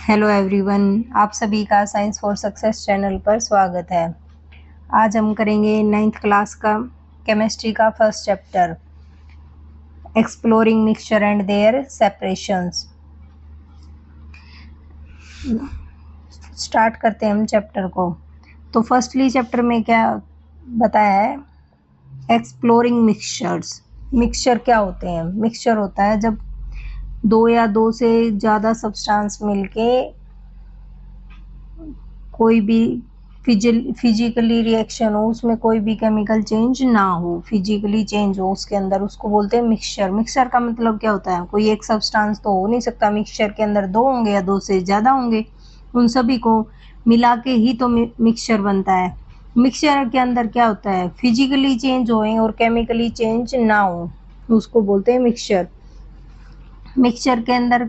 Hello everyone, आप सभी का साइंस फॉर सक्सेस चैनल पर स्वागत है। आज हम करेंगे 9th क्लास का केमिस्ट्री का first chapter exploring mixture and their separations. Start करते हैं हम चैप्टर को। तो फर्स्टली चैप्टर में क्या बताया है, एक्सप्लोरिंग मिक्सचर्स। मिक्सचर क्या होते हैं? मिक्सचर होता है जब दो या दो से ज़्यादा सब्सटेंस मिलके कोई भी फिजिकली रिएक्शन हो, उसमें कोई भी केमिकल चेंज ना हो, फिजिकली चेंज हो उसके अंदर, उसको बोलते हैं मिक्सचर। मिक्सचर का मतलब क्या होता है? कोई एक सब्सटेंस तो हो नहीं सकता, मिक्सचर के अंदर दो होंगे या दो से ज़्यादा होंगे, उन सभी को मिला के ही तो मिक्सचर बनता है। मिक्सचर के अंदर क्या होता है? फिजिकली चेंज होए और केमिकली चेंज ना हो, उसको बोलते हैं मिक्सचर। मिक्सचर के अंदर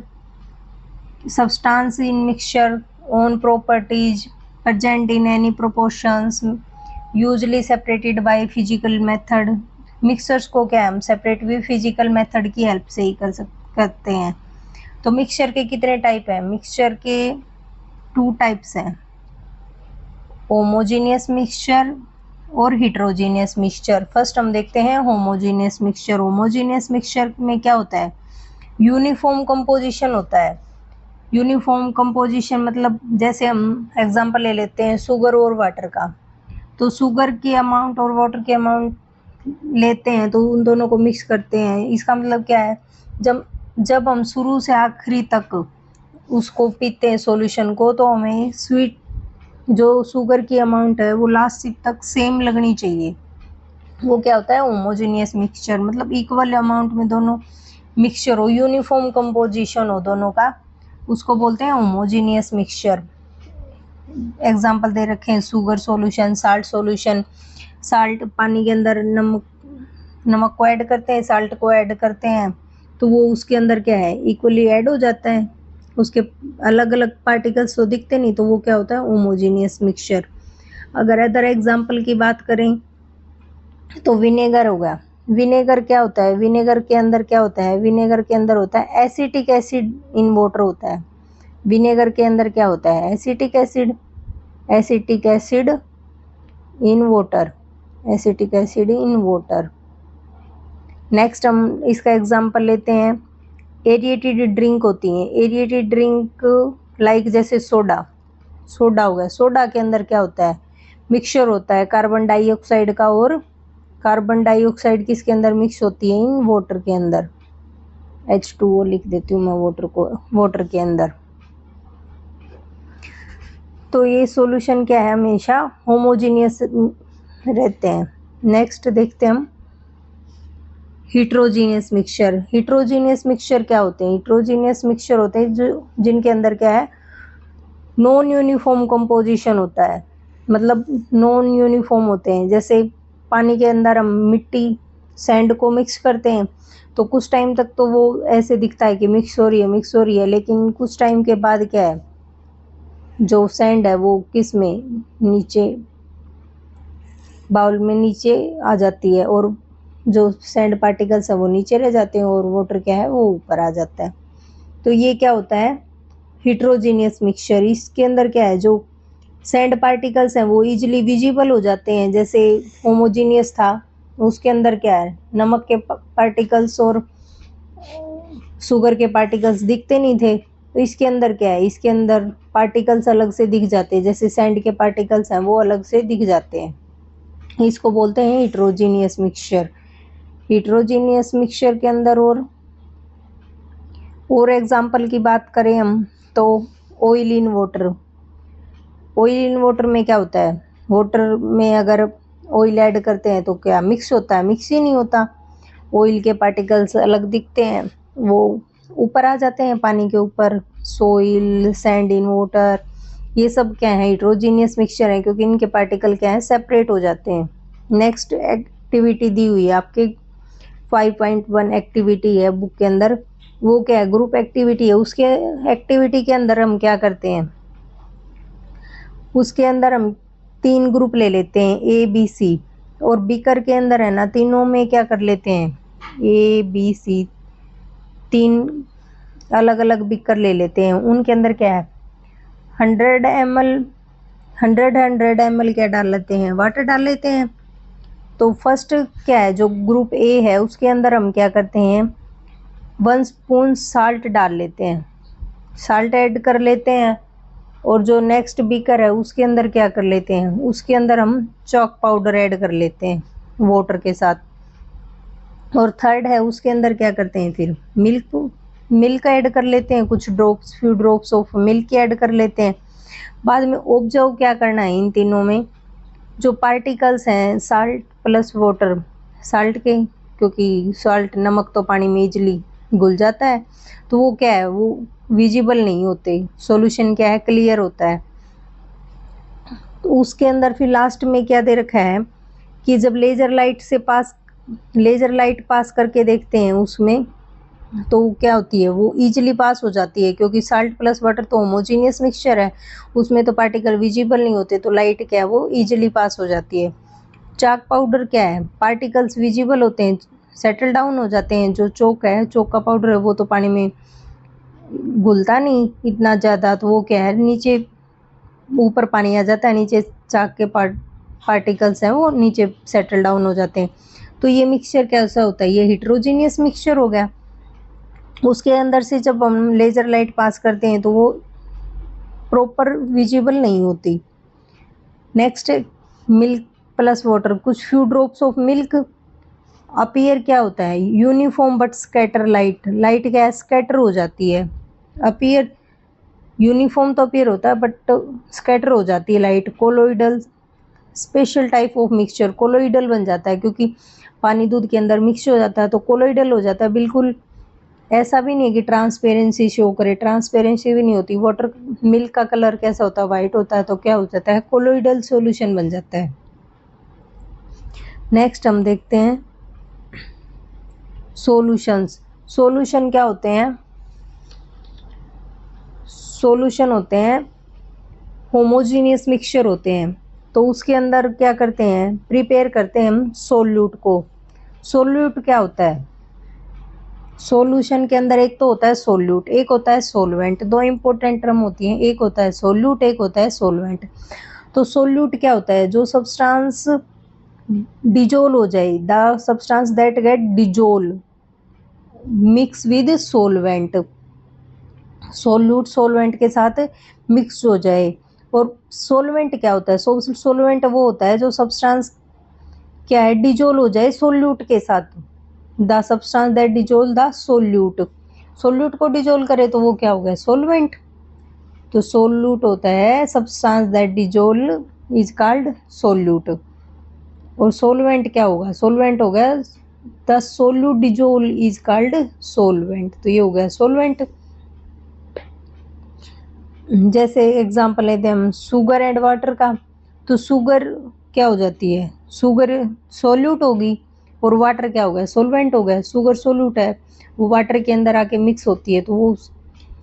substance in mixture own properties present in any proportions usually separated by physical method। Mixtures को क्या हम सेपरेट भी फिजिकल मेथड की हेल्प से ही करते हैं। तो मिक्सचर के कितने टाइप हैं? मिक्सचर के 2 टाइप्स हैं, होमोजीनियस मिक्सचर और हिट्रोजीनियस मिक्सचर। फर्स्ट हम देखते हैं होमोजीनियस मिक्सचर। होमोजीनियस मिक्सचर में क्या होता है? यूनिफॉर्म कंपोजिशन होता है। यूनिफॉर्म कंपोजिशन मतलब जैसे हम एग्जांपल ले लेते हैं शुगर और वाटर का। तो शुगर की अमाउंट और वाटर की अमाउंट लेते हैं तो उन दोनों को मिक्स करते हैं। इसका मतलब क्या है? जब हम शुरू से आखिरी तक उसको पीते हैं सॉल्यूशन को, तो हमें स्वीट जो शुगर की अमाउंट है वो लास्ट तक सेम लगनी चाहिए। वो क्या होता है? Homogeneous mixture. मतलब इक्वल अमाउंट में दोनों मिक्सचर हो, यूनिफॉर्म कंपोजिशन हो दोनों का, उसको बोलते हैं होमोजीनियस मिक्सचर। एग्जांपल दे रखे हैं sugar solution, salt solution. Salt पानी के अंदर नमक को ऐड करते हैं, साल्ट को ऐड करते हैं, तो वो उसके अंदर क्या है? इक्वली ऐड हो जाता है। उसके अलग अलग पार्टिकल्स तो दिखते नहीं, तो वो क्या होता है? Homogeneous mixture. अगर अदर एग्जांपल की बात करें तो विनेगर होगा। विनेगर क्या होता है? विनेगर के अंदर क्या होता है? विनेगर के अंदर होता है एसिटिक एसिड इन वाटर होता है। विनेगर के अंदर क्या होता है? Acetic acid. Acetic acid in water. Acetic acid in water. Next हम इसका एग्जांपल लेते हैं, एरिएटेड ड्रिंक होती है। एरिएटेड ड्रिंक लाइक जैसे सोडा। सोडा हो गया। सोडा के अंदर क्या होता है? मिक्सचर होता है कार्बन डाइऑक्साइड का, और कार्बन डाइऑक्साइड किसके अंदर मिक्स होती है? इन वाटर के अंदर। H2O लिख देती हूँ मैं वाटर के अंदर। तो ये सॉल्यूशन क्या है? हमेशा होमोजीनियस रहते हैं। नेक्स्ट देखते हैं हम हिट्रोजीनियस मिक्सचर। हिट्रोजीनियस मिक्सचर क्या होते हैं? हिट्रोजीनियस मिक्सचर होते हैं जो जिनके अंदर क्या है? नॉन यूनिफॉर्म कंपोजिशन होता है। मतलब नॉन यूनिफॉर्म होते हैं। जैसे पानी के अंदर हम मिट्टी सैंड को मिक्स करते हैं, तो कुछ टाइम तक तो वो ऐसे दिखता है कि मिक्स हो रही है, लेकिन कुछ टाइम के बाद क्या है? जो सैंड है वो किस में? नीचे बाउल में नीचे आ जाती है, और जो सैंड पार्टिकल्स है वो नीचे रह जाते हैं, और वाटर क्या है? वो ऊपर आ जाता है। तो ये क्या होता है? Heterogeneous mixture. इसके अंदर क्या है? जो सैंड पार्टिकल्स हैं वो इजीली विजिबल हो जाते हैं। जैसे होमोजीनियस था, उसके अंदर क्या है? नमक के पार्टिकल्स और शुगर के पार्टिकल्स दिखते नहीं थे। तो इसके अंदर क्या है? इसके अंदर पार्टिकल्स अलग से दिख जाते हैं। जैसे सैंड के पार्टिकल्स हैं वो अलग से दिख जाते हैं। इसको बोलते हैं हिट्रोजीनियस मिक्सचर। हिट्रोजीनियस मिक्सचर के अंदर और एग्जांपल की बात करें हम तो oil in water. Oil in water में क्या होता है? वाटर में अगर ऑयल ऐड करते हैं तो क्या मिक्स होता है? मिक्स ही नहीं होता। ऑयल के पार्टिकल्स अलग दिखते हैं, वो ऊपर आ जाते हैं पानी के ऊपर। सोइल, सैंड इन वाटर, ये सब क्या है? हिट्रोजीनियस मिक्सचर है, क्योंकि इनके पार्टिकल क्या है? सेपरेट हो जाते हैं। नेक्स्ट एक्टिविटी दी हुई है आपके 5.1 एक्टिविटी है बुक के अंदर। वो क्या है? ग्रुप एक्टिविटी है। उसके एक्टिविटी के अंदर हम क्या करते हैं? उसके अंदर हम 3 ग्रुप ले लेते हैं, ए बी सी, और बीकर के अंदर है ना, तीनों में क्या कर लेते हैं? ए बी सी 3 अलग अलग बीकर ले लेते हैं। उनके अंदर क्या है? 100 ml क्या डाल लेते हैं, वाटर डाल लेते हैं। तो फर्स्ट क्या है, जो ग्रुप ए है उसके अंदर हम क्या करते हैं, 1 स्पून साल्ट डाल लेते हैं, साल्ट ऐड कर लेते हैं। और जो नेक्स्ट बीकर है उसके अंदर क्या कर लेते हैं, उसके अंदर हम चॉक पाउडर ऐड कर लेते हैं वाटर के साथ। और थर्ड है उसके अंदर क्या करते हैं, फिर मिल्क ऐड कर लेते हैं, कुछ drops, few drops of milk add कर लेते हैं। बाद में ऑब्जर्व क्या करना है, इन तीनों में जो पार्टिकल्स हैं साल्ट प्लस वाटर, साल्ट के, क्योंकि साल्ट नमक तो पानी में इजली घुल जाता है, तो वो क्या है, वो विजिबल नहीं होते, सॉल्यूशन क्या है, क्लियर होता है। तो उसके अंदर फिर लास्ट में क्या दे रखा है कि जब लेजर लाइट पास करके देखते हैं उसमें, तो क्या होती है, वो इजीली पास हो जाती है, क्योंकि साल्ट प्लस वाटर तो होमोजीनियस मिक्सचर है, उसमें तो पार्टिकल विजिबल नहीं होते, तो लाइट क्या है, वो इजीली पास हो जाती है। चाक पाउडर क्या है, पार्टिकल्स विजिबल होते हैं, सेटल डाउन हो जाते हैं। जो चोक है, चोक का पाउडर है, वो तो पानी में घुलता नहीं इतना ज़्यादा, तो वो क्या है, नीचे ऊपर पानी आ जाता है, नीचे चाक के पार्टिकल्स हैं वो नीचे सेटल डाउन हो जाते हैं। तो ये मिक्सचर कैसा होता है, ये हिट्रोजीनियस मिक्सचर हो गया। उसके अंदर से जब हम लेजर लाइट पास करते हैं तो वो प्रॉपर विजिबल नहीं होती। नेक्स्ट मिल्क प्लस वाटर, कुछ few drops of milk appear क्या होता है, uniform but scatter light, light क्या है, स्कैटर हो जाती है। अपीयर यूनिफॉर्म तो अपीयर होता है बट स्कैटर हो जाती है light. Colloidal, special type of mixture, colloidal बन जाता है, क्योंकि पानी दूध के अंदर मिक्स हो जाता है तो कोलोइडल हो जाता है। बिल्कुल ऐसा भी नहीं है कि ट्रांसपेरेंसी शो करे, ट्रांसपेरेंसी भी नहीं होती। वाटर मिल्क का कलर कैसा होता है, वाइट होता है, तो क्या हो जाता है, कोलोइडल सॉल्यूशन बन जाता है। नेक्स्ट हम देखते हैं सॉल्यूशंस। सॉल्यूशन क्या होते हैं, सॉल्यूशन होते हैं होमोजीनियस मिक्सचर होते हैं, तो उसके अंदर क्या करते हैं, प्रिपेयर करते हैं हम सोल्यूट को। सोल्यूट क्या होता है, सॉल्यूशन के अंदर एक तो होता है सोल्यूट, एक होता है सोलवेंट। दो इंपॉर्टेंट टर्म होती हैं, एक होता है सोल्यूट, एक होता है सोलवेंट। तो सोल्यूट क्या होता है, जो सब्सटेंस डिजोल हो जाए, the substance that get dissolve mix with solvent, solute solvent के साथ मिक्स हो जाए। और सोलवेंट क्या होता है, सोलवेंट वो होता है जो सब्सटेंस क्या है, डिजोल हो जाए सोल्यूट के साथ, the substance that dissolve the solute, solute को डिजोल करे तो वो क्या हो गया, सोलवेंट। तो सोल्यूट होता है substance that dissolve is called solute. और सोलवेंट क्या होगा, सोलवेंट हो गया the solute dissolve is called solvent, तो ये हो गया सोलवेंट। जैसे एग्जांपल लेते हैं हम शुगर एंड वाटर का, तो शुगर क्या हो जाती है, शुगर सोल्यूट होगी, और वाटर क्या हो गया, सोलवेंट हो गया। शुगर सोल्यूट है, वो वाटर के अंदर आके मिक्स होती है, तो वो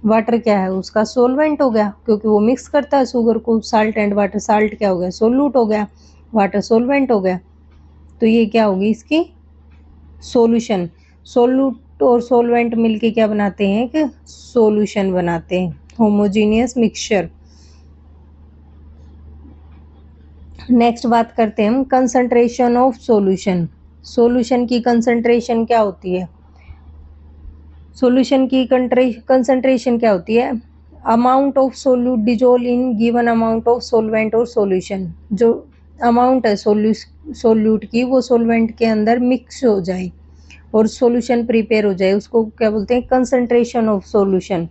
वाटर क्या है, उसका सोलवेंट हो गया, क्योंकि वो मिक्स करता है शुगर को। साल्ट एंड वाटर, साल्ट क्या हो गया, सोल्यूट हो गया, वाटर सोलवेंट हो गया। तो ये क्या होगी इसकी सॉल्यूशन। सोल्यूट और सोलवेंट मिलके क्या बनाते हैं, कि सॉल्यूशन बनाते हैं, होमोजीनियस मिक्सचर। नेक्स्ट बात करते हैं हम कंसंट्रेशन ऑफ सॉल्यूशन। सॉल्यूशन की कंसंट्रेशन क्या होती है, सॉल्यूशन की कंसंट्रेशन क्या होती है, amount of solute dissolve in given amount of solvent और सॉल्यूशन। जो अमाउंट है सोल्यूट की, वो सोलवेंट के अंदर मिक्स हो जाए और सॉल्यूशन प्रिपेयर हो जाए, उसको क्या बोलते हैं, concentration of solution.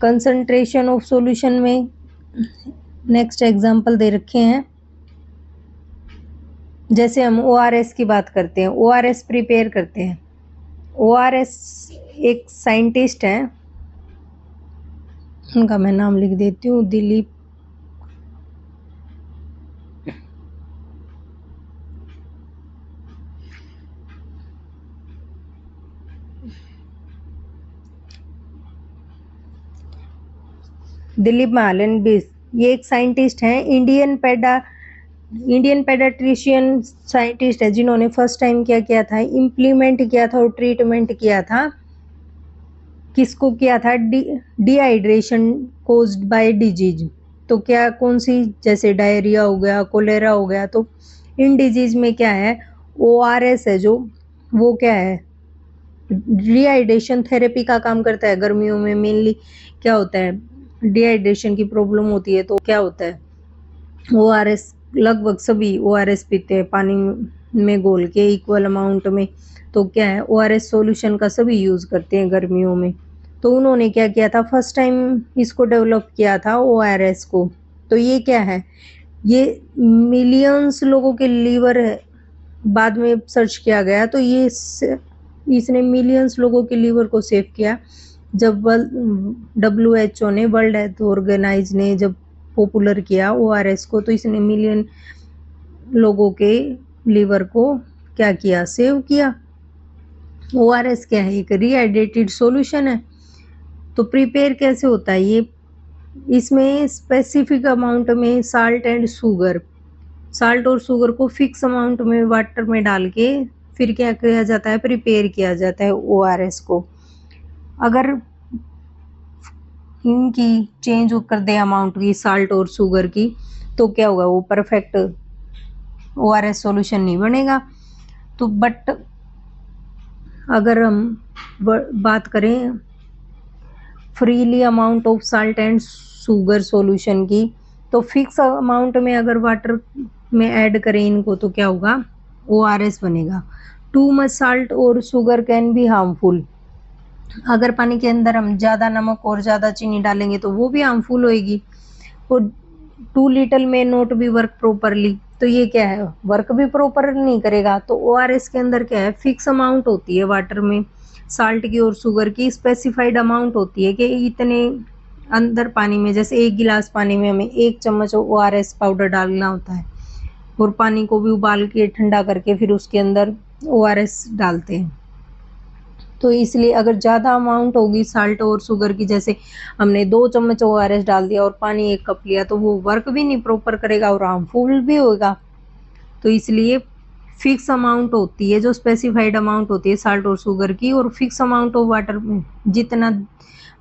Concentration of solution में नेक्स्ट एग्जांपल दे रखे हैं, जैसे हम ORS की बात करते हैं, ORS प्रिपेयर करते हैं। ORS एक साइंटिस्ट हैं, उनका मैं नाम लिख देती हूँ, दिलीप महालन बिस। ये एक साइंटिस्ट हैं, इंडियन पेडियाट्रिशियन साइंटिस्ट है, जिन्होंने फर्स्ट टाइम क्या किया था, इम्प्लीमेंट किया था और ट्रीटमेंट किया था किसको किया था? Dehydration caused by disease. तो क्या कौन सी, जैसे डायरिया हो गया, कोलेरा हो गया, तो इन डिजीज में क्या है, ORS है जो, वो क्या है, डिहाइड्रेशन थेरेपी का काम करता है। गर्मियों में मेनली क्या होता है, डिहाइड्रेशन की प्रॉब्लम होती है, तो क्या होता है, ORS, लगभग सभी ORS पीते हैं पानी में घोल के इक्वल अमाउंट में। तो क्या है, ORS सॉल्यूशन का सभी यूज करते हैं गर्मियों में। तो उन्होंने क्या किया था, फर्स्ट टाइम इसको डेवलप किया था ORS को। तो ये क्या है, ये मिलियंस लोगों के लीवर है, बाद में सर्च किया गया, तो ये इसने मिलियंस लोगों के लीवर को सेव किया। जब WHO ने, वर्ल्ड हेल्थ ऑर्गेनाइज ने जब पॉपुलर किया ORS को, तो इसने मिलियन लोगों के लीवर को क्या किया, सेव किया। ORS क्या है, एक रीहाइड्रेटेड सॉल्यूशन है। तो प्रिपेयर कैसे होता है ये, इसमें स्पेसिफिक अमाउंट में साल्ट एंड शुगर, साल्ट और शुगर को फिक्स अमाउंट में वाटर में डाल के फिर क्या किया जाता है, प्रिपेयर किया जाता है ORS को। अगर इनकी चेंज कर दे अमाउंट की, साल्ट और शुगर की, तो क्या होगा, वो परफेक्ट ORS सॉल्यूशन नहीं बनेगा। तो बट अगर हम बात करें freely amount of salt and sugar solution की, तो फिक्स अमाउंट में अगर वाटर में ऐड करें इनको, तो क्या होगा, ORS बनेगा। टू मच साल्ट और शुगर कैन बी हार्मफुल। अगर पानी के अंदर हम ज़्यादा नमक और ज़्यादा चीनी डालेंगे तो वो भी हार्मफुल होएगी। और टू लिटल में नॉट बी वर्क प्रॉपरली, तो ये क्या है, वर्क भी प्रॉपर नहीं करेगा। तो ORS के अंदर क्या है, फिक्स अमाउंट होती है वाटर में, साल्ट की और शुगर की स्पेसिफाइड अमाउंट होती है कि इतने अंदर पानी में, जैसे 1 गिलास पानी में हमें 1 चम्मच ORS पाउडर डालना होता है, और पानी को भी उबाल के ठंडा करके फिर उसके अंदर ORS डालते हैं। तो इसलिए अगर ज़्यादा अमाउंट होगी साल्ट और शुगर की, जैसे हमने 2 चम्मच ORS डाल दिया और पानी 1 कप लिया, तो वो वर्क भी नहीं प्रॉपर करेगा और हार्मफुल भी होगा। तो इसलिए फिक्स अमाउंट होती है, जो स्पेसिफाइड अमाउंट होती है साल्ट और शुगर की, और फिक्स अमाउंट ऑफ वाटर, जितना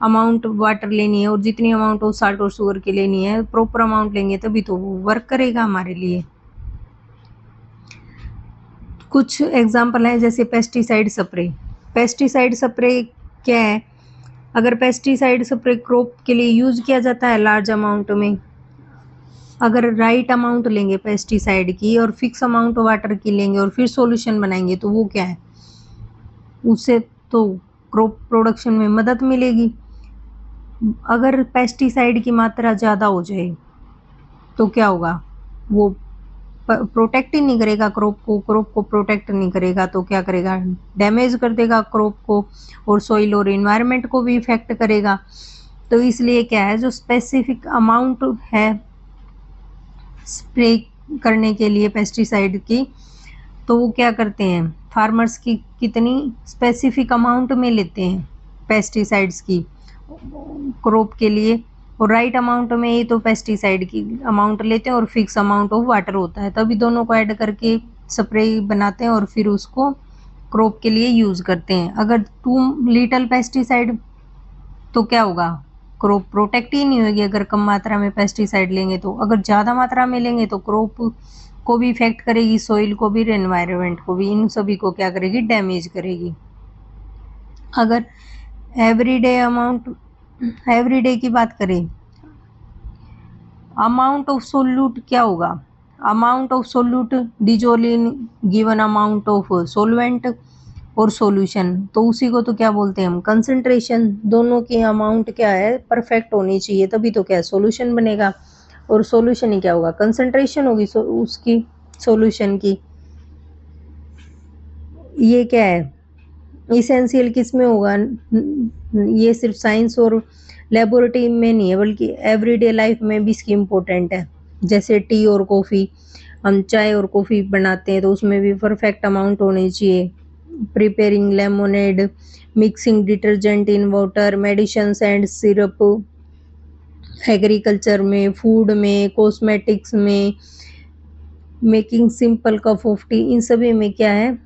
अमाउंट वाटर लेनी है और जितनी अमाउंट ऑफ साल्ट और शुगर की लेनी है, प्रॉपर अमाउंट लेंगे तभी तो वो वर्क करेगा हमारे लिए। कुछ एग्जाम्पल है, जैसे पेस्टिसाइड स्प्रे। पेस्टिसाइड स्प्रे क्या है, अगर पेस्टिसाइड स्प्रे क्रॉप के लिए यूज किया जाता है लार्ज अमाउंट में, अगर राइट अमाउंट लेंगे पेस्टिसाइड की और फिक्स अमाउंट वाटर की लेंगे और फिर सॉल्यूशन बनाएंगे, तो वो क्या है, उससे तो क्रॉप प्रोडक्शन में मदद मिलेगी। अगर पेस्टिसाइड की मात्रा ज़्यादा हो जाए तो क्या होगा, वो प्रोटेक्ट ही नहीं करेगा क्रॉप को प्रोटेक्ट नहीं करेगा, तो क्या करेगा, डैमेज कर देगा क्रॉप को, और सॉइल और इन्वायरमेंट को भी इफेक्ट करेगा। तो इसलिए क्या है, जो स्पेसिफिक अमाउंट है स्प्रे करने के लिए पेस्टिसाइड की, तो वो क्या करते हैं, फार्मर्स की कितनी स्पेसिफिक अमाउंट में लेते हैं पेस्टिसाइड्स की क्रॉप के लिए, और राइट अमाउंट में ही तो पेस्टिसाइड की अमाउंट लेते हैं, और फिक्स अमाउंट ऑफ वाटर होता है, तभी दोनों को ऐड करके स्प्रे बनाते हैं और फिर उसको क्रॉप के लिए यूज करते हैं। अगर टू लिटल पेस्टिसाइड, तो क्या होगा, क्रॉप प्रोटेक्ट ही नहीं होगी अगर कम मात्रा में पेस्टिसाइड लेंगे तो। अगर ज़्यादा मात्रा में लेंगे तो क्रॉप को भी इफेक्ट करेगी, सॉइल को भी, एनवायरनमेंट को भी, इन सभी को क्या करेगी, डैमेज करेगी। अगर एवरीडे की बात करें, अमाउंट ऑफ सोल्यूट क्या होगा, amount of solute dissolve in given amount of solvent और सॉल्यूशन, तो उसी को तो क्या बोलते हैं हम, कंसंट्रेशन। दोनों की अमाउंट क्या है, परफेक्ट होनी चाहिए, तभी तो क्या है, सॉल्यूशन बनेगा। और सॉल्यूशन ही क्या होगा, कंसंट्रेशन होगी उसकी, सॉल्यूशन की। ये क्या है, इसेंशियल किस में होगा, ये सिर्फ साइंस और लेबोरेटरी में नहीं है, बल्कि एवरीडे लाइफ में भी इसकी इम्पोर्टेंट है। जैसे टी और कॉफ़ी, हम चाय और कॉफ़ी बनाते हैं तो उसमें भी परफेक्ट अमाउंट होनी चाहिए। Preparing lemonade, mixing detergent in water, medicines and syrup, agriculture में, फूड में, कॉस्मेटिक्स में, making simple cup of tea, इन सभी में क्या है,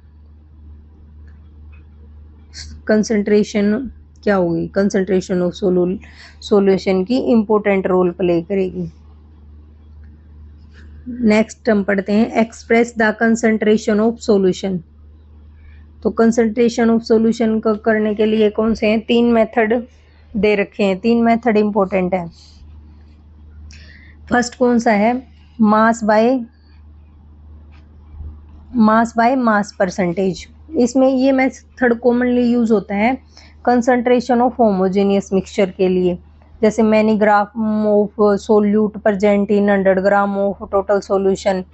कंसंट्रेशन क्या होगी, कंसंट्रेशन ऑफ सॉल्यूशन की इंपॉर्टेंट रोल प्ले करेगी। नेक्स्ट हम पढ़ते हैं express the concentration of solution. तो कंसंट्रेशन ऑफ सॉल्यूशन को करने के लिए कौन से हैं, 3 मेथड दे रखे हैं, 3 मेथड इंपॉर्टेंट है। फर्स्ट कौन सा है, मास बाय मास परसेंटेज। इसमें ये मेथड कॉमनली यूज होता है कंसंट्रेशन ऑफ होमोजेनियस मिक्सचर के लिए, जैसे many gram of solute present in 100 gram of total solution.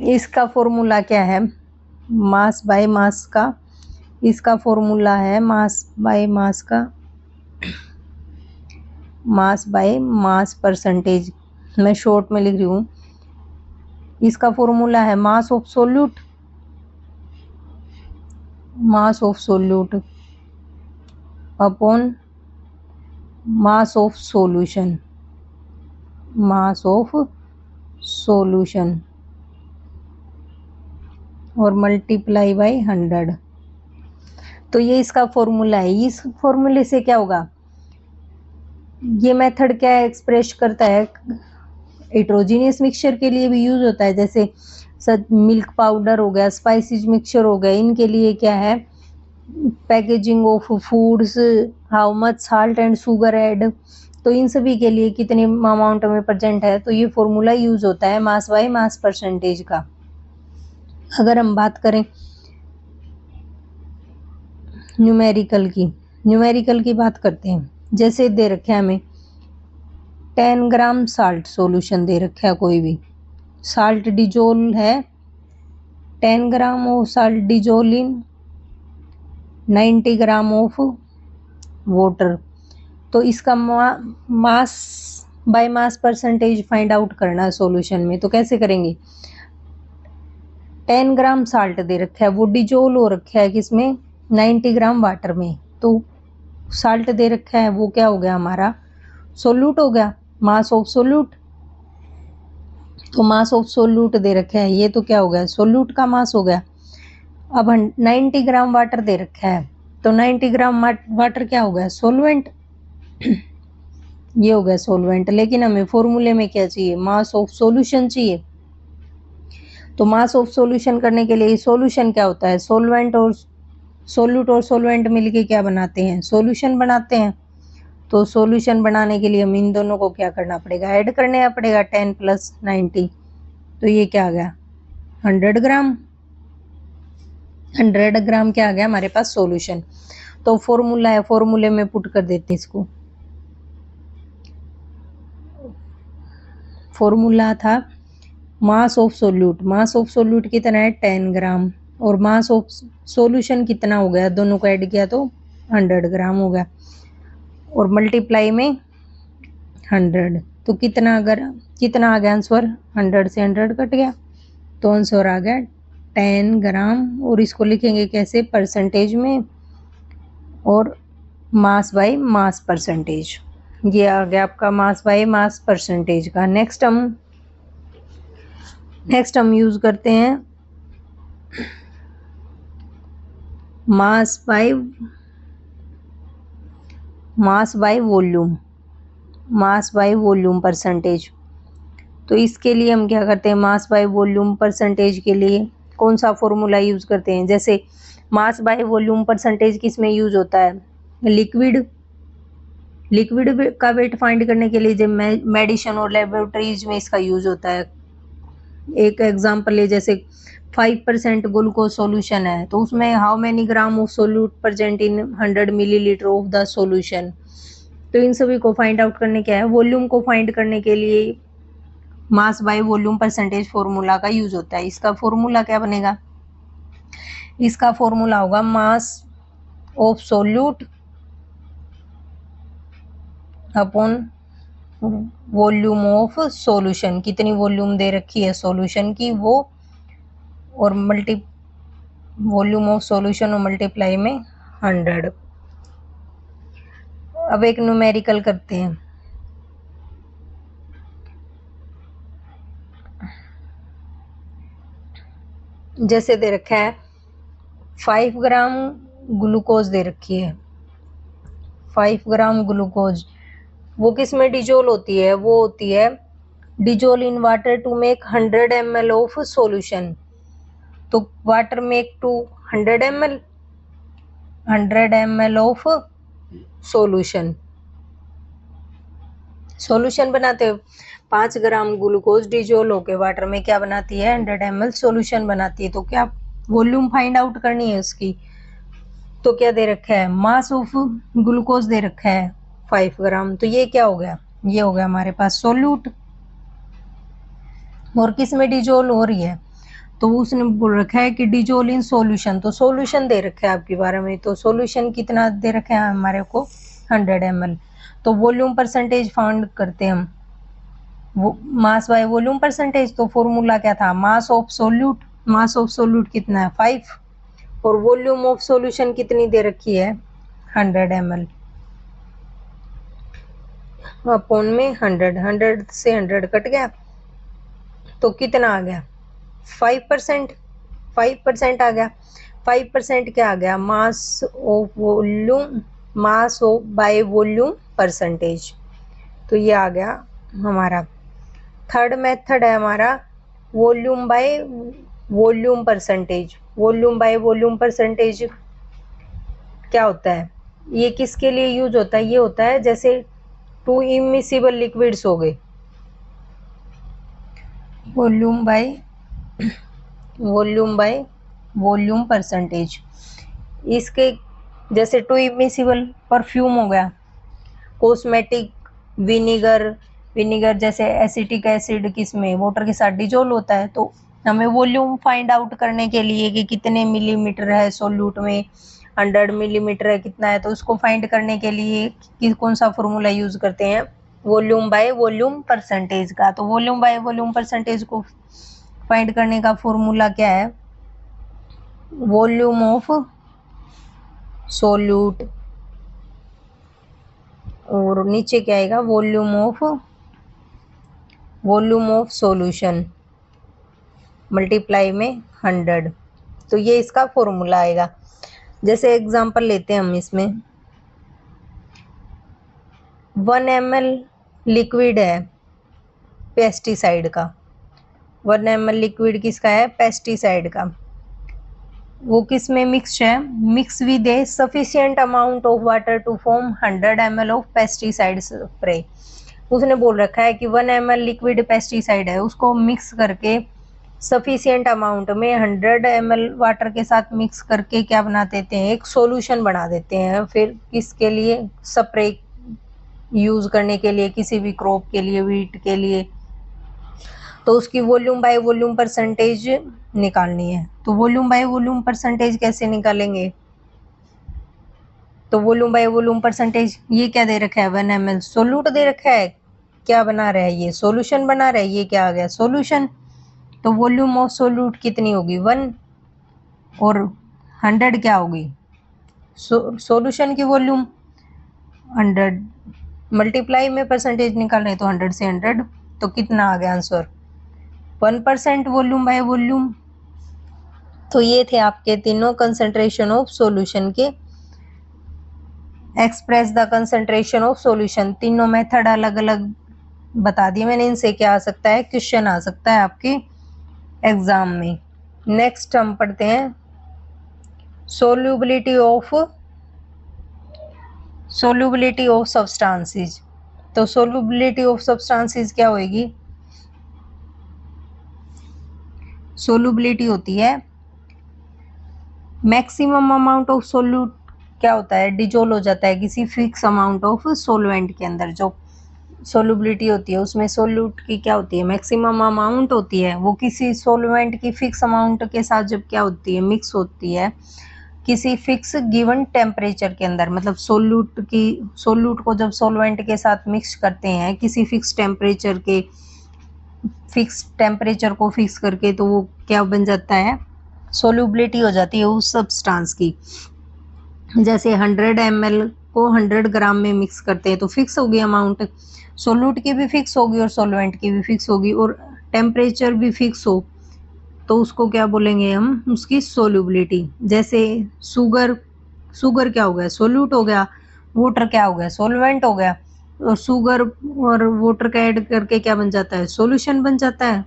इसका फॉर्मूला क्या है, मास बाय मास का, इसका फॉर्मूला है मास बाय मास परसेंटेज, मैं शॉर्ट में लिख रही हूँ। इसका फॉर्मूला है mass of solute upon mass of solution और मल्टीप्लाई बाय 100। तो ये इसका फॉर्मूला है। इस फॉर्मूले से क्या होगा, ये मेथड क्या एक्सप्रेस करता है, हेटेरोजेनियस मिक्सचर के लिए भी यूज होता है, जैसे मिल्क पाउडर हो गया, स्पाइसेस मिक्सचर हो गया, इनके लिए क्या है, packaging of foods, how much salt and sugar add, तो इन सभी के लिए कितने अमाउंट में प्रेजेंट है, तो ये फॉर्मूला यूज होता है मास बाय मास परसेंटेज का। अगर हम बात करें न्यूमेरिकल की बात करते हैं, जैसे दे रखे हैं हमें 10 ग्राम साल्ट सॉल्यूशन दे रखा है, कोई भी साल्ट डिजोल है, 10 gram of salt dissolve in 90 gram of water. तो इसका mass by mass percentage find out करना है सॉल्यूशन में, तो कैसे करेंगे, 10 ग्राम साल्ट दे रखा है, वो डिजोल हो रखा है किसमें, 90 ग्राम वाटर में, तो साल्ट दे रखा है वो क्या हो गया हमारा, सोल्यूट हो गया, मास ऑफ सोल्यूट। तो मास ऑफ सोल्यूट दे रखा है, ये तो क्या हो गया, सोल्यूट का मास हो गया। अब 90 ग्राम वाटर दे रखा है, तो 90 ग्राम वाटर क्या हो गया, सोलवेंट। ये हो गया सोलवेंट, लेकिन हमें फॉर्मूले में क्या चाहिए, मास ऑफ सॉल्यूशन चाहिए। तो मास ऑफ सॉल्यूशन करने के लिए सॉल्यूशन क्या होता है, सोलवेंट और सोल्यूट और सोलवेंट मिलके क्या बनाते हैं, सॉल्यूशन बनाते हैं। तो सॉल्यूशन बनाने के लिए हम इन दोनों को क्या करना पड़ेगा, ऐड करने पड़ेगा, 10 + 90, तो ये क्या आ गया, 100 ग्राम। 100 ग्राम क्या आ गया हमारे पास सॉल्यूशन। तो फॉर्मूला है, फॉर्मूले में पुट कर देते हैं इसको। फॉर्मूला था मास ऑफ सोल्यूट कितना है, 10 ग्राम, और मास ऑफ सॉल्यूशन कितना हो गया, दोनों को ऐड किया तो 100 ग्राम हो गया, और मल्टीप्लाई में 100, तो कितना आ गया आंसर, 100 से 100 कट गया, तो आंसर आ गया 10 ग्राम। और इसको लिखेंगे कैसे, परसेंटेज में, और मास बाय मास परसेंटेज, ये आ गया आपका मास बाय मास परसेंटेज का। नेक्स्ट हम यूज करते हैं मास बाय वॉल्यूम परसेंटेज। तो इसके लिए हम क्या करते हैं, मास बाय वॉल्यूम परसेंटेज के लिए कौन सा फॉर्मूला यूज करते हैं, जैसे मास बाय वॉल्यूम परसेंटेज किस में यूज होता है, लिक्विड का वेट फाइंड करने के लिए, जब मेडिसिन और लेबोरेटरीज में इसका यूज होता है। एक एग्जांपल है, जैसे 5% ग्लूकोज सॉल्यूशन है, तो उसमें how many gram of solute present in 100 millilitre of the solution. तो इन सभी को फाइंड आउट करने क्या है, वॉल्यूम को फाइंड करने के लिए mass by volume percentage formula का यूज होता है। इसका फॉर्मूला क्या बनेगा, इसका फॉर्मूला होगा mass of solute upon volume of solution, कितनी वॉल्यूम दे रखी है सॉल्यूशन की वो, और वॉल्यूम ऑफ सॉल्यूशन और मल्टीप्लाई में 100। अब एक न्यूमेरिकल करते हैं, जैसे दे रखा है 5 ग्राम ग्लूकोज दे रखी है, 5 ग्राम ग्लूकोज, वो किस में डिजोल होती है? वो होती है dissolve in water to make 100 ml of solution. तो water make to 100 ml, 100 ml of solution. Solution बनाते हो 5 ग्राम ग्लूकोज डिजोल होके वाटर में क्या बनाती है? 100 ml सॉल्यूशन बनाती है। तो क्या वॉल्यूम फाइंड आउट करनी है उसकी। तो क्या दे रखा है? मास ऑफ ग्लूकोज दे रखा है 5 ग्राम। तो ये क्या हो गया? ये हो गया हमारे पास सोल्यूट। और किस में डिजोल हो रही है? तो उसने बोल रखा है कि डिजोल इन सॉल्यूशन। तो सॉल्यूशन दे रखा है आपके बारे में। तो सॉल्यूशन कितना दे रखा है हमारे को? 100 ml। तो वॉल्यूम परसेंटेज फाउंड करते हैं हम, वो मास बाय वॉल्यूम परसेंटेज। तो फॉर्मूला क्या था? Mass of solute. Mass of solute कितना है? 5। और वॉल्यूम ऑफ सॉल्यूशन कितनी दे रखी है? 100 ml अपॉन में 100। 100 से 100 कट गया तो कितना आ गया? 5%। 5% आ गया। 5% क्या आ गया? Mass of volume, mass of by volume percentage. तो ये आ गया हमारा। थर्ड मेथड है हमारा volume by volume percentage. Volume by volume percentage क्या होता है? ये किसके लिए यूज होता है? ये होता है जैसे 2 इमिसिबल लिक्विड्स हो गए, वॉल्यूम बाय वॉल्यूम परसेंटेज। इसके जैसे 2 इमिसिबल परफ्यूम हो गया, कॉस्मेटिक, विनीगर जैसे एसिटिक एसिड किसमें? वाटर के साथ डिजोल होता है। तो हमें वॉल्यूम फाइंड आउट करने के लिए कि कितने मिलीमीटर है सोल्यूट में, 100 मिलीमीटर है कितना है, तो उसको फाइंड करने के लिए कौन सा फॉर्मूला यूज करते हैं? वॉल्यूम बाय वॉल्यूम परसेंटेज का। तो वॉल्यूम बाय वॉल्यूम परसेंटेज को फाइंड करने का फॉर्मूला क्या है? वॉल्यूम ऑफ सोल्यूट, और नीचे क्या आएगा? वॉल्यूम ऑफ सॉल्यूशन मल्टीप्लाई में 100। तो ये इसका फॉर्मूला आएगा। जैसे एग्जांपल लेते हैं हम इसमें, 1 ml लिक्विड है पेस्टिसाइड का। 1 ml लिक्विड किसका है? पेस्टिसाइड का। वो किस में मिक्स है? Mix with a sufficient amount of water to form 100 ml of pesticide spray. उसने बोल रखा है कि 1 ml लिक्विड पेस्टिसाइड है, उसको मिक्स करके सफिशिएंट अमाउंट में 100 ml वाटर के साथ मिक्स करके क्या बना देते हैं? एक सॉल्यूशन बना देते हैं। फिर किसके लिए? स्प्रे यूज करने के लिए, किसी भी क्रॉप के लिए, वीट के लिए। तो उसकी वॉल्यूम बाय वॉल्यूम परसेंटेज निकालनी है। तो वॉल्यूम बाय वॉल्यूम परसेंटेज कैसे निकालेंगे? तो वॉल्यूम बाय वॉल्यूम परसेंटेज ये क्या दे रखा है? 1 ml सोल्यूट दे रखा है। क्या बना रहा है? ये सॉल्यूशन बना रहा है। ये क्या आ गया? सॉल्यूशन। तो वॉल्यूम ऑफ सोल्यूट कितनी होगी? 1। और 100 क्या होगी? सॉल्यूशन की वॉल्यूम 100 मल्टीप्लाई में परसेंटेज निकालना है तो 100 से 100। तो कितना आ गया आंसर? 1% volume by volume. तो ये थे आपके तीनों कंसंट्रेशन ऑफ सॉल्यूशन के। Express the concentration of solution. तीनों मेथड अलग अलग बता दिए मैंने। इनसे क्या आ सकता है? क्वेश्चन आ सकता है आपके एग्जाम में। नेक्स्ट हम पढ़ते हैं सोल्यूबिलिटी ऑफ सब्सटेंसेस। तो सोल्यूबिलिटी ऑफ सब्सटेंसेस क्या होगी? सोल्यूबिलिटी होती है मैक्सिमम अमाउंट ऑफ सोल्यूट क्या होता है? डिजोल हो जाता है किसी फिक्स अमाउंट ऑफ सोलवेंट के अंदर। जो सोल्यूबिलिटी होती है उसमें सोल्यूट की क्या होती है? मैक्सिमम अमाउंट होती है। वो किसी सोलवेंट की फिक्स अमाउंट के साथ जब क्या होती है? मिक्स होती है किसी फिक्स गिवन टेम्परेचर के अंदर। मतलब सोल्यूट को जब सोलवेंट के साथ मिक्स करते हैं किसी फिक्स टेम्परेचर को फिक्स करके, तो वो क्या बन जाता है? सोल्यूबिलिटी हो जाती है उस सब्सटेंस की। जैसे 100 ml को 100 ग्राम में मिक्स करते हैं तो फिक्स होगी अमाउंट, सोल्यूट की भी फिक्स होगी और सोलवेंट की भी फिक्स होगी, और टेम्परेचर भी फिक्स हो तो उसको क्या बोलेंगे हम? उसकी सोल्यूबिलिटी। जैसे शुगर क्या हो गया? सोल्यूट हो गया। वाटर क्या हो गया, सॉल्वेंट हो गया, और शुगर और वाटर का ऐड करके क्या बन जाता है, सॉल्यूशन बन जाता है।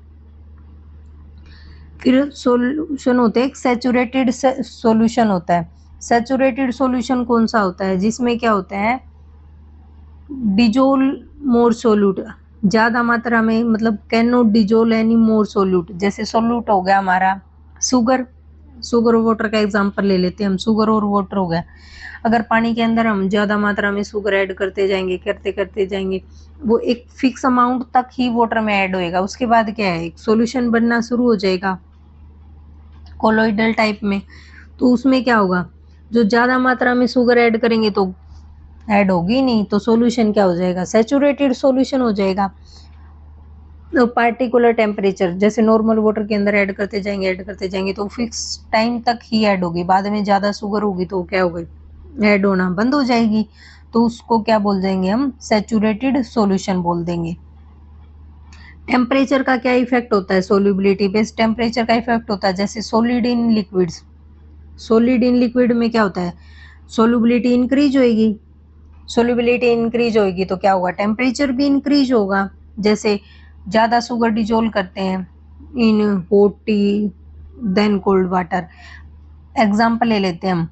फिर सॉल्यूशन होते हैं, सैचुरेटेड सॉल्यूशन होता है। सैचुरेटेड सॉल्यूशन कौन सा होता है, जिसमें क्या होता है, डिजोल मोर सोल्यूट, ज्यादा मात्रा में, मतलब can not dissolve any more solute. जैसे सोल्यूट हो गया हमारा शुगर, शुगर और वाटर का एग्जांपल ले लेते हैं हम, शुगर और वाटर हो गया। अगर पानी के अंदर हम ज्यादा मात्रा में शुगर ऐड करते जाएंगे, करते जाएंगे, वो एक फिक्स अमाउंट तक ही वाटर में ऐड होएगा, उसके बाद क्या है, एक सॉल्यूशन बनना शुरू हो जाएगा कोलोइडल टाइप में। तो उसमें क्या होगा, जो ज्यादा मात्रा में शुगर ऐड करेंगे तो ऐड होगी नहीं, तो सॉल्यूशन क्या हो जाएगा, सैचुरेटेड सॉल्यूशन हो जाएगा। तो पार्टिकुलर टेम्परेचर, जैसे नॉर्मल वाटर के अंदर ऐड करते जाएंगे तो फिक्स टाइम तक ही ऐड होगी, बाद में ज्यादा शुगर होगी तो क्या होगी, ऐड होना बंद हो जाएगी। तो उसको क्या बोल देंगे हम, सैचुरेटेड सॉल्यूशन बोल देंगे। टेम्परेचर का क्या इफेक्ट होता है, सोल्यूबिलिटी पे टेम्परेचर का इफेक्ट होता है। जैसे solid in liquids, solid in liquid में क्या होता है, सोल्यूबिलिटी इंक्रीज होगी, सोल्यूबिलिटी इंक्रीज होगी तो क्या होगा, टेम्परेचर भी इंक्रीज होगा। जैसे ज़्यादा शुगर डिजोल्व करते हैं in hot tea then cold water, example ले लेते हैं हम,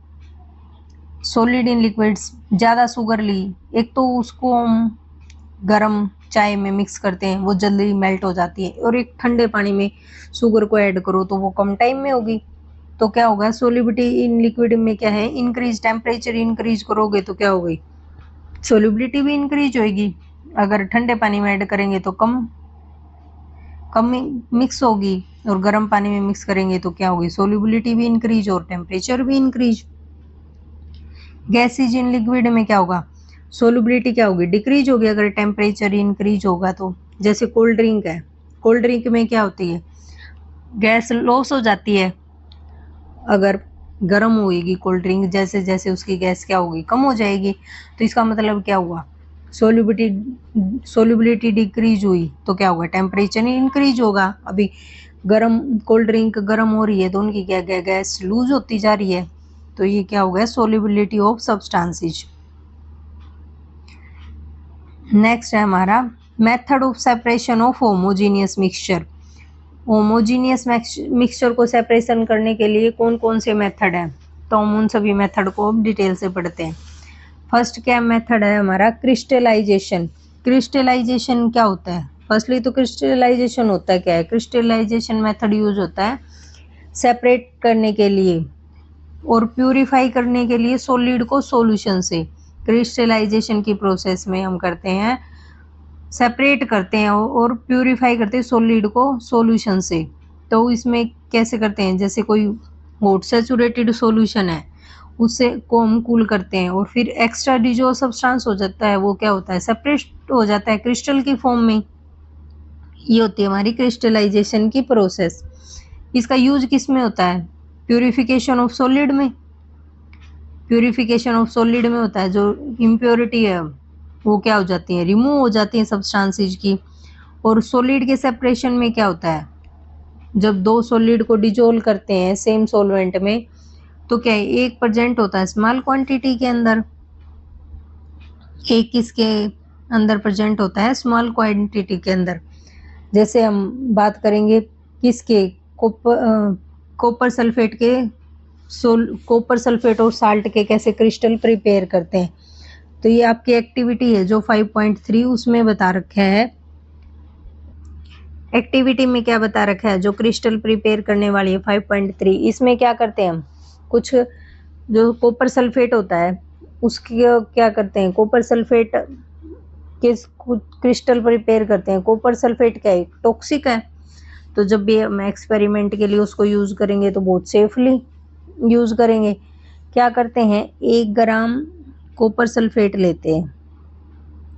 सॉलिड इन लिक्विड्स, ज़्यादा शुगर ली, एक तो उसको हम गर्म चाय में मिक्स करते हैं, वो जल्दी मेल्ट हो जाती है, और एक ठंडे पानी में शुगर को ऐड करो तो वो कम टाइम में होगी। तो क्या होगा, सोल्यूबिलिटी इन लिक्विड में क्या है, इंक्रीज, टेम्परेचर इंक्रीज करोगे तो क्या होगी, सोल्यूबिलिटी भी इंक्रीज होगी। अगर ठंडे पानी में ऐड करेंगे तो कम मिक्स होगी, और गर्म पानी में मिक्स करेंगे तो क्या होगी, सोल्यूबिलिटी भी इंक्रीज और टेम्परेचर भी इंक्रीज। गैसेज इन लिक्विड में क्या होगा, सोल्यूबिलिटी क्या होगी, डिक्रीज होगी अगर टेम्परेचर इंक्रीज होगा तो। जैसे कोल्ड ड्रिंक है, कोल्ड ड्रिंक में क्या होती है, गैस लॉस हो जाती है अगर गर्म होएगी कोल्ड ड्रिंक, जैसे जैसे उसकी गैस क्या होगी, कम हो जाएगी। तो इसका मतलब क्या हुआ, सोल्यूबिलिटी डिक्रीज हुई तो क्या होगा, टेम्परेचर इंक्रीज होगा। अभी गर्म कोल्ड ड्रिंक गर्म हो रही है तो उनकी क्या गैस लूज होती जा रही है, तो ये क्या हो गया, सोल्यूबिलिटी ऑफ सब्सटेंसेस। नेक्स्ट है हमारा method of separation of homogeneous mixture. Homogeneous mixture को सेपरेशन करने के लिए कौन कौन से मेथड हैं, तो हम उन सभी मेथड को डिटेल से पढ़ते हैं। फर्स्ट क्या मेथड है हमारा, क्रिस्टलाइजेशन। क्रिस्टलाइजेशन क्या होता है, फर्स्टली तो क्रिस्टलाइजेशन होता है क्या है, क्रिस्टलाइजेशन मेथड यूज होता है सेपरेट करने के लिए और प्यूरिफाई करने के लिए सॉलिड को सॉल्यूशन से। क्रिस्टलाइजेशन की प्रोसेस में हम करते हैं, सेपरेट करते हैं और प्यूरिफाई करते हैं सॉलिड को सॉल्यूशन से। तो इसमें कैसे करते हैं, जैसे कोई हॉट सैचुरेटेड सॉल्यूशन है उससे को हम कूल करते हैं और फिर एक्स्ट्रा डिजोल्व सब्सटेंस हो जाता है, वो क्या होता है, सेपरेट हो जाता है क्रिस्टल की फॉर्म में। ये होती है हमारी क्रिस्टलाइजेशन की प्रोसेस। इसका यूज किस में होता है, प्यूरिफिकेशन ऑफ सॉलिड में। प्यूरिफिकेशन ऑफ सॉलिड में होता है, जो इम्प्योरिटी है वो क्या हो जाती है, रिमूव हो जाती है सब्सटेंसेस की। और सॉलिड के सेपरेशन में क्या होता है, जब दो सॉलिड को डिजोल्व करते हैं सेम सॉल्वेंट में तो क्या है, एक प्रेजेंट होता है स्मॉल क्वांटिटी के अंदर, एक किसके अंदर प्रेजेंट होता है, स्मॉल क्वांटिटी के अंदर। जैसे हम बात करेंगे किसके, कॉपर सल्फेट के, कॉपर सल्फेट और साल्ट के कैसे क्रिस्टल प्रिपेयर करते हैं। तो ये आपकी एक्टिविटी है जो 5.3 उसमें बता रखा है। एक्टिविटी में क्या बता रखा है, जो क्रिस्टल प्रिपेयर करने वाली है 5.3, इसमें क्या करते हैं हम, कुछ जो कॉपर सल्फेट होता है उसकी क्या करते हैं, कॉपर सल्फेट के क्रिस्टल प्रिपेयर करते हैं। कॉपर सल्फेट क्या है, टॉक्सिक है, तो जब भी हम एक्सपेरिमेंट के लिए उसको यूज करेंगे तो बहुत सेफली यूज करेंगे। क्या करते हैं, 1 ग्राम कॉपर सल्फेट लेते हैं,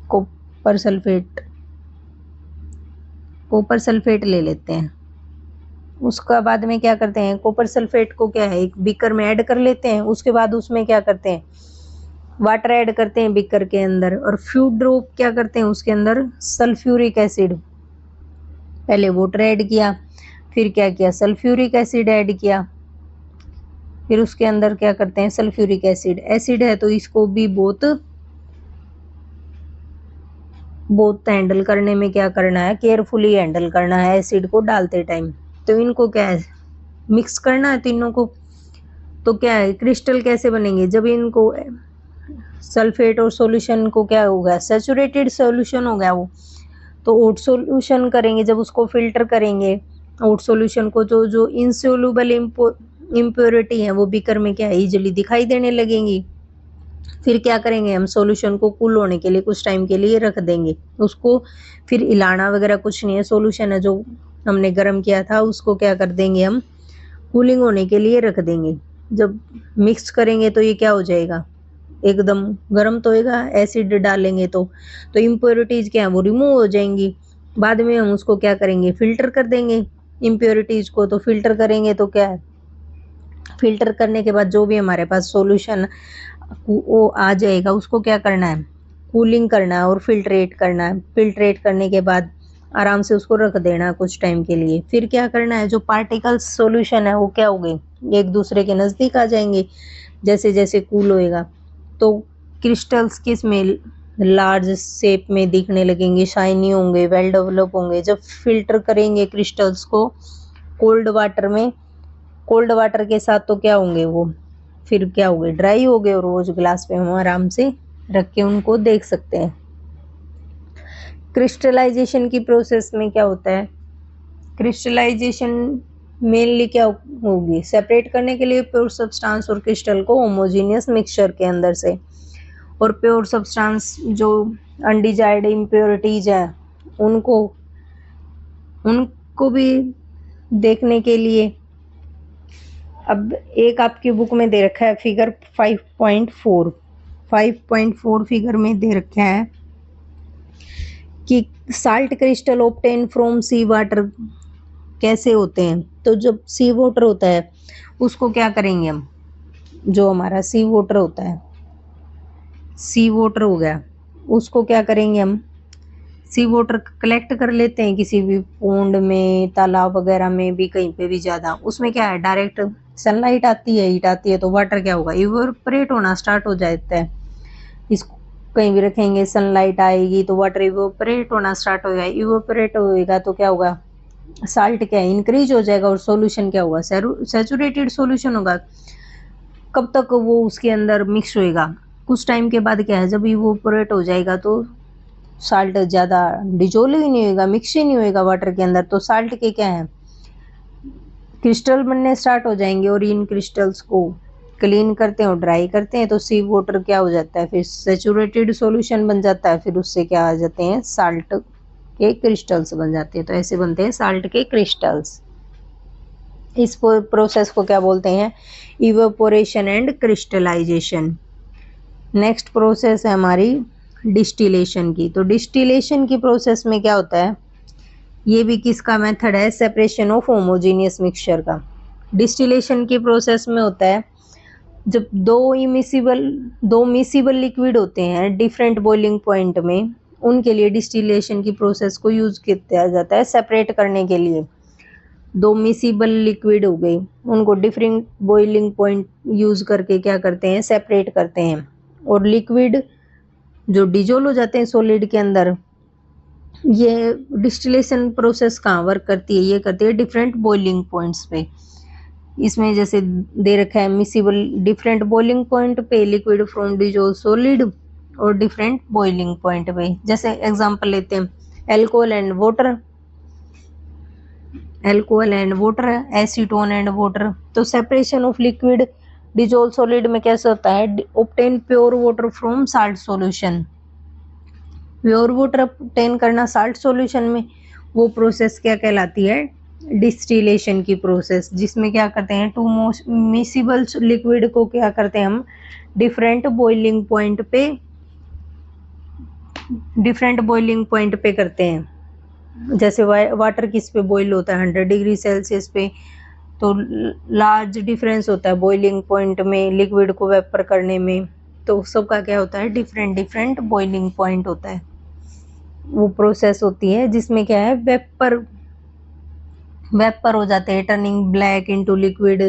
कॉपर सल्फेट ले लेते हैं। उसका बाद में क्या करते हैं, कॉपर सल्फेट को क्या है, एक बीकर में ऐड कर लेते हैं। उसके बाद उसमें क्या करते हैं, वाटर ऐड करते हैं बीकर के अंदर, और फ्यू ड्रॉप क्या करते हैं उसके अंदर सल्फ्यूरिक एसिड, पहले वाटर ऐड किया, फिर क्या किया, सल्फ्यूरिक एसिड ऐड किया, फिर उसके अंदर क्या करते हैं, सल्फ्यूरिक एसिड है तो इसको भी बहुत बोथ हैंडल करने में क्या करना है, केयरफुली हैंडल करना है एसिड को डालते टाइम। तो इनको क्या है, मिक्स करना है तीनों को। तो क्या है, क्रिस्टल कैसे बनेंगे, जब इनको सल्फेट और सॉल्यूशन को क्या हो गया, सैचुरेटेड सॉल्यूशन हो गया वो, तो ओट सॉल्यूशन करेंगे, जब उसको फिल्टर करेंगे ओट सॉल्यूशन को, जो जो इनसोल्यूबल इम्प्योरिटी है वो बीकर में क्या है, इजीली दिखाई देने लगेंगी। फिर क्या करेंगे, हम सॉल्यूशन को कूल होने के लिए कुछ टाइम के लिए रख देंगे उसको। फिर हिलाना वगैरह कुछ नहीं है, सॉल्यूशन है जो हमने गर्म किया था उसको क्या कर देंगे, हम कूलिंग होने के लिए रख देंगे। जब मिक्स करेंगे तो ये क्या हो जाएगा, एकदम गर्म तो होएगा, एसिड डालेंगे तो इम्प्योरिटीज क्या है वो रिमूव हो जाएंगी। बाद में हम उसको क्या करेंगे, फिल्टर कर देंगे इम्प्योरिटीज को। तो फिल्टर करेंगे तो क्या है, फिल्टर करने के बाद जो भी हमारे पास सॉल्यूशन वो आ जाएगा, उसको क्या करना है, कूलिंग करना है और फिल्ट्रेट करना है। फिल्ट्रेट करने के बाद आराम से उसको रख देना कुछ टाइम के लिए। फिर क्या करना है, जो पार्टिकल्स सॉल्यूशन है वो क्या हो गए, एक दूसरे के नज़दीक आ जाएंगे जैसे जैसे कूल होएगा। तो क्रिस्टल्स किस में, लार्ज शेप में दिखने लगेंगे, शाइनी होंगे, वेल डेवलप होंगे। जब फिल्टर करेंगे क्रिस्टल्स को कोल्ड वाटर में, कोल्ड वाटर के साथ, तो क्या होंगे वो, फिर क्या हो गए, ड्राई हो गए, और रोज ग्लास पे हम आराम से रख के उनको देख सकते हैं। क्रिस्टलाइजेशन की प्रोसेस में क्या होता है, क्रिस्टलाइजेशन मेनली क्या होगी, सेपरेट करने के लिए प्योर सब्सटेंस और क्रिस्टल को होमोजेनियस मिक्सचर के अंदर से, और प्योर सब्सटेंस जो अनडिजायर्ड इम्प्योरिटीज है उनको उनको भी देखने के लिए। अब एक आपकी बुक में दे रखा है फिगर 5.4, 5.4 फिगर में दे रखा है कि salt crystal obtain from sea water कैसे होते हैं। तो जब सी वाटर होता है उसको क्या करेंगे हम, जो हमारा सी वाटर होता है, सी वाटर हो गया, उसको क्या करेंगे हम, सी वाटर कलेक्ट कर लेते हैं किसी भी पोंड में, तालाब वगैरह में भी, कहीं पे भी ज़्यादा, उसमें क्या है, डायरेक्ट सनलाइट आती है, हीट आती है, तो वाटर क्या होगा, इवोपरेट होना स्टार्ट हो जाता है। इसको कहीं भी रखेंगे, सनलाइट आएगी तो वाटर इवोपरेट होना स्टार्ट होगा, इवोपरेट होएगा तो क्या होगा, साल्ट क्या है, इंक्रीज हो जाएगा, और सॉल्यूशन क्या होगा, सैचुरेटेड सॉल्यूशन होगा। कब तक वो उसके अंदर मिक्स होएगा, कुछ टाइम के बाद क्या है, जब इवोपरेट हो जाएगा तो साल्ट ज़्यादा डिजोल्व ही नहीं होगा, मिक्स ही नहीं होगा वाटर के अंदर, तो साल्ट के क्या है, क्रिस्टल बनने स्टार्ट हो जाएंगे। और इन क्रिस्टल्स को क्लीन करते हैं और ड्राई करते हैं तो सी वाटर क्या हो जाता है, फिर सैचुरेटेड सॉल्यूशन बन जाता है, फिर उससे क्या आ जाते हैं, साल्ट के क्रिस्टल्स बन जाते हैं। तो ऐसे बनते हैं साल्ट के क्रिस्टल्स। इस प्रोसेस को क्या बोलते हैं, evaporation and crystallization. Next process है हमारी डिस्टिलेशन की। तो डिस्टिलेशन की प्रोसेस में क्या होता है, ये भी किसका मेथड है, सेपरेशन ऑफ होमोजेनियस मिक्सचर का। डिस्टिलेशन की प्रोसेस में होता है जब दो मिसिबल लिक्विड होते हैं डिफरेंट बॉइलिंग पॉइंट में, उनके लिए डिस्टिलेशन की प्रोसेस को यूज किया जाता है सेपरेट करने के लिए। दो मिसिबल लिक्विड हो गए, उनको डिफरेंट बॉइलिंग पॉइंट यूज करके क्या करते हैं, सेपरेट करते हैं। और लिक्विड जो डिजोल्व हो जाते हैं सॉलिड के अंदर, ये डिस्टिलेशन प्रोसेस कहाँ वर्क करती है, ये करती है डिफरेंट बॉइलिंग पॉइंट्स पे। इसमें जैसे दे रखा है मिसिबल डिफरेंट बॉइलिंग पॉइंट पे, लिक्विड फ्रॉम डिजोल्व सॉलिड, और डिफरेंट बॉइलिंग पॉइंट पे। जैसे एग्जांपल लेते हैं alcohol and water, alcohol and water, acetone and water. तो separation of liquid dissolved solid में कैसे होता है, obtain pure water from salt solution, pure water obtain करना साल्ट सॉल्यूशन में, वो प्रोसेस क्या कहलाती है, डिस्टिलेशन की प्रोसेस। जिसमें क्या करते हैं, टू मिसिबल लिक्विड को क्या करते हैं हम, डिफरेंट बॉइलिंग पॉइंट पे करते हैं। जैसे वाटर किस पे बॉईल होता है, 100 डिग्री सेल्सियस पे, तो लार्ज डिफरेंस होता है बॉइलिंग पॉइंट में, लिक्विड को वेपर करने में। तो सबका क्या होता है, डिफरेंट बॉइलिंग पॉइंट होता है। वो प्रोसेस होती है जिसमें क्या है, वेपर हो जाते हैं, turning black into liquid.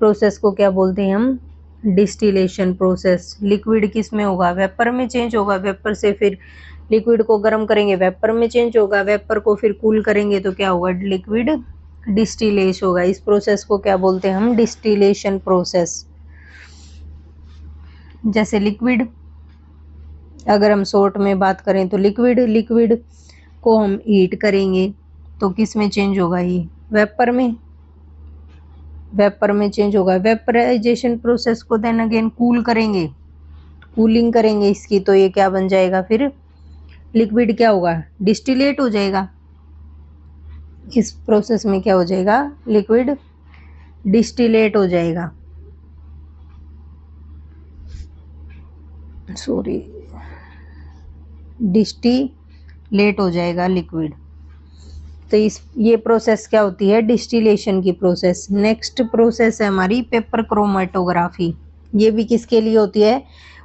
Process को क्या बोलते हैं हम, डिस्टिलेशन प्रोसेस। लिक्विड किस में होगा, वेपर में चेंज होगा, वेपर से फिर लिक्विड को गर्म करेंगे वेपर में चेंज होगा, वेपर को फिर कूल करेंगे तो क्या होगा, लिक्विड डिस्टिलेशन होगा। इस प्रोसेस को क्या बोलते हैं हम, डिस्टिलेशन प्रोसेस। जैसे लिक्विड, अगर हम शॉर्ट में बात करें तो लिक्विड को हम हीट करेंगे तो किस में चेंज होगा, ये वेपर में चेंज होगा। वेपराइजेशन प्रोसेस को देन अगेन कूल करेंगे, कूलिंग करेंगे इसकी, तो ये क्या बन जाएगा, फिर लिक्विड क्या होगा, डिस्टिलेट हो जाएगा। इस प्रोसेस में क्या हो जाएगा, लिक्विड डिस्टिलेट हो जाएगा, सॉरी डिस्टिलेट हो जाएगा लिक्विड। तो ये प्रोसेस क्या होती है, डिस्टिलेशन की प्रोसेस। नेक्स्ट प्रोसेस है हमारी पेपर क्रोमेटोग्राफी। ये भी किसके लिए होती है,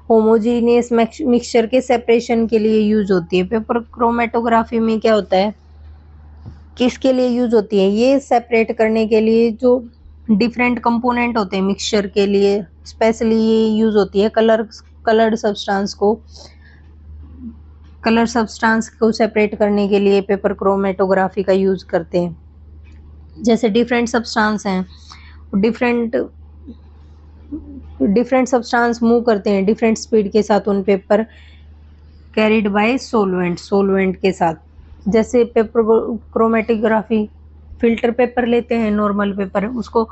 होमोजीनियस मिक्सचर के सेपरेशन के लिए यूज होती है। पेपर क्रोमेटोग्राफी में क्या होता है, किसके लिए यूज होती है, ये सेपरेट करने के लिए जो डिफरेंट कंपोनेंट होते हैं मिक्सचर के लिए, स्पेशली ये यूज होती है कलर्ड सब्सटेंस को सेपरेट करने के लिए पेपर क्रोमेटोग्राफी का यूज करते हैं। जैसे डिफरेंट सब्सटेंस हैं, डिफरेंट सब्सटेंस मूव करते हैं डिफरेंट स्पीड के साथ उन पेपर कैरिड बाय सोलवेंट के साथ। जैसे पेपर क्रोमेटोग्राफी, फिल्टर पेपर लेते हैं, नॉर्मल पेपर, उसको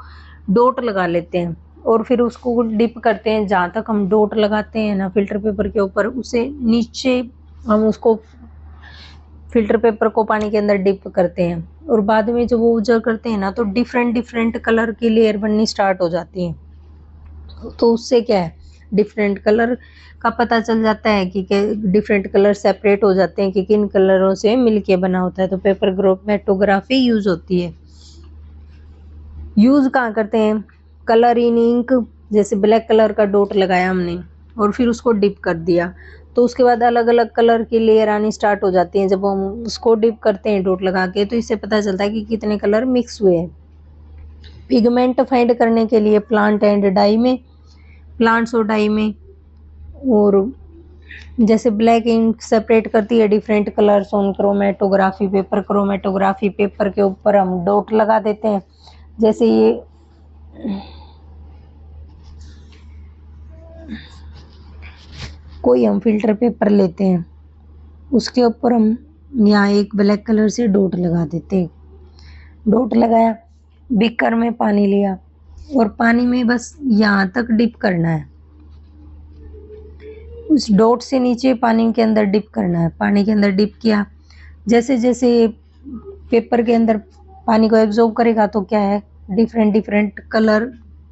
डॉट लगा लेते हैं और फिर उसको डिप करते हैं। जहाँ तक हम डॉट लगाते हैं ना फिल्टर पेपर के ऊपर, उसे नीचे हम उसको फिल्टर पेपर को पानी के अंदर डिप करते हैं और बाद में जब वो उजर करते हैं ना तो डिफरेंट कलर की लेयर बननी स्टार्ट हो जाती है। तो उससे क्या है, डिफरेंट कलर का पता चल जाता है कि डिफरेंट कलर सेपरेट हो जाते हैं कि किन कलरों से मिलके बना होता है। तो पेपर क्रोमेटोग्राफी यूज होती है। यूज कहाँ करते हैं, कलर इन इंक, जैसे ब्लैक कलर का डॉट लगाया हमने और फिर उसको डिप कर दिया तो उसके बाद अलग अलग कलर की लेयर आनी स्टार्ट हो जाती हैं। जब हम उसको डिप करते हैं डॉट लगा के तो इससे पता चलता है कि कितने कलर मिक्स हुए हैं। पिगमेंट फाइंड करने के लिए प्लांट्स और डाई में, और जैसे ब्लैक इंक सेपरेट करती है different colours on chromatography. Paper chromatography paper के ऊपर हम डॉट लगा देते हैं। जैसे ये कोई हम फिल्टर पेपर लेते हैं, उसके ऊपर हम यहाँ एक ब्लैक कलर से डॉट लगा देते हैं। डॉट लगाया, बीकर में पानी लिया और पानी में बस यहाँ तक डिप करना है, उस डॉट से नीचे पानी के अंदर डिप करना है। पानी के अंदर डिप किया, जैसे जैसे पेपर के अंदर पानी को एब्जॉर्ब करेगा तो क्या है, डिफरेंट कलर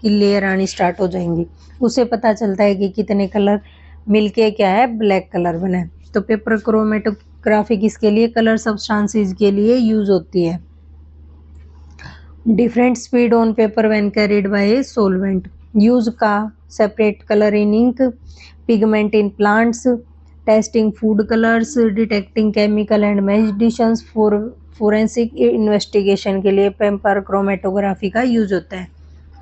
की लेयर आनी स्टार्ट हो जाएंगी। उससे पता चलता है कि कितने कलर मिलके क्या है, ब्लैक कलर बना है। तो पेपर क्रोमेटोग्राफी किसके लिए, कलर सब्सटेंसेस के लिए यूज होती है। Different speed on paper when carried by solvent. Use का separate colour in ink, pigment in plants, testing food colours, detecting chemical and medicines, forensic investigation के लिए पेपर क्रोमेटोग्राफी का यूज होता है।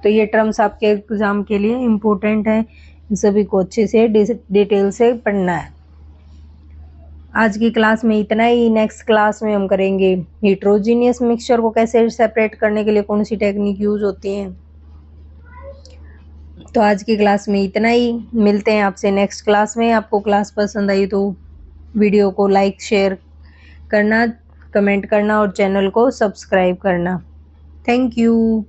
तो ये टर्म्स आपके एग्जाम के लिए इम्पोर्टेंट है, सभी को अच्छे से डिटेल से पढ़ना है। आज की क्लास में इतना ही। नेक्स्ट क्लास में हम करेंगे हिट्रोजीनियस मिक्सचर को कैसे सेपरेट करने के लिए कौन सी टेक्निक यूज होती है। तो आज की क्लास में इतना ही, मिलते हैं आपसे नेक्स्ट क्लास में। आपको क्लास पसंद आई तो वीडियो को लाइक शेयर करना, कमेंट करना और चैनल को सब्सक्राइब करना। Thank you.